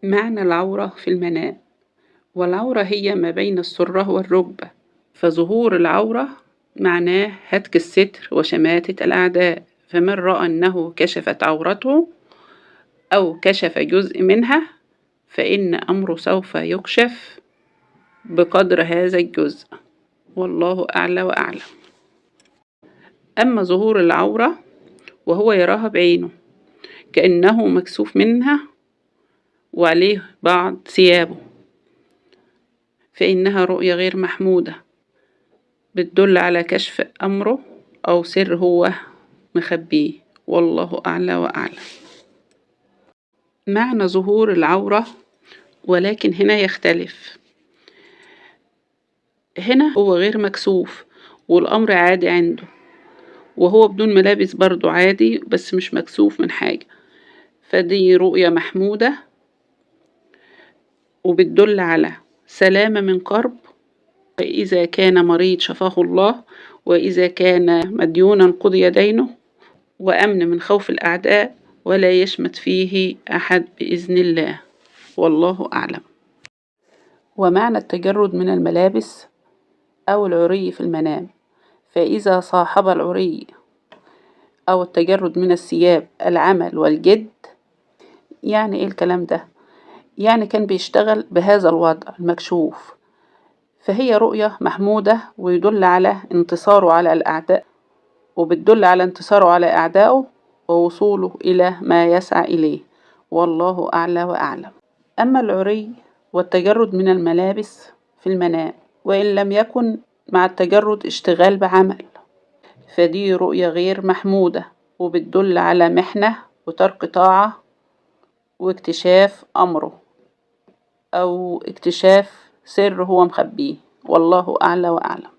معنى العورة في المنام. والعورة هي ما بين السرة والركبة، فظهور العورة معناه هتك الستر وشماتة الأعداء، فمن رأى أنه كشفت عورته أو كشف جزء منها فإن أمره سوف يكشف بقدر هذا الجزء، والله أعلى وأعلم. أما ظهور العورة وهو يراها بعينه كأنه مكسوف منها وعليه بعض ثيابه، فإنها رؤية غير محمودة بتدل على كشف أمره أو سر هو مخبيه، والله أعلى وأعلم. معنى ظهور العورة ولكن هنا يختلف، هنا هو غير مكسوف والأمر عادي عنده، وهو بدون ملابس برضو عادي بس مش مكسوف من حاجة، فدي رؤية محمودة وبتدل على سلامة من كرب، إذا كان مريض شفاه الله، وإذا كان مديونا قضي دينه، وأمن من خوف الأعداء، ولا يشمت فيه أحد بإذن الله، والله أعلم. ومعنى التجرد من الملابس أو العري في المنام، فإذا صاحب العري أو التجرد من الثياب العمل والجد. يعني إيه الكلام ده؟ يعني كان بيشتغل بهذا الوضع المكشوف، فهي رؤية محمودة ويدل على انتصاره على الأعداء، وبتدل على انتصاره على أعدائه ووصوله إلى ما يسعى إليه، والله أعلى وأعلم. أما العري والتجرد من الملابس في المنام وإن لم يكن مع التجرد اشتغال بعمل، فدي رؤية غير محمودة وبتدل على محنة وترك طاعة واكتشاف أمره أو اكتشاف سر هو مخبيه، والله أعلى وأعلم.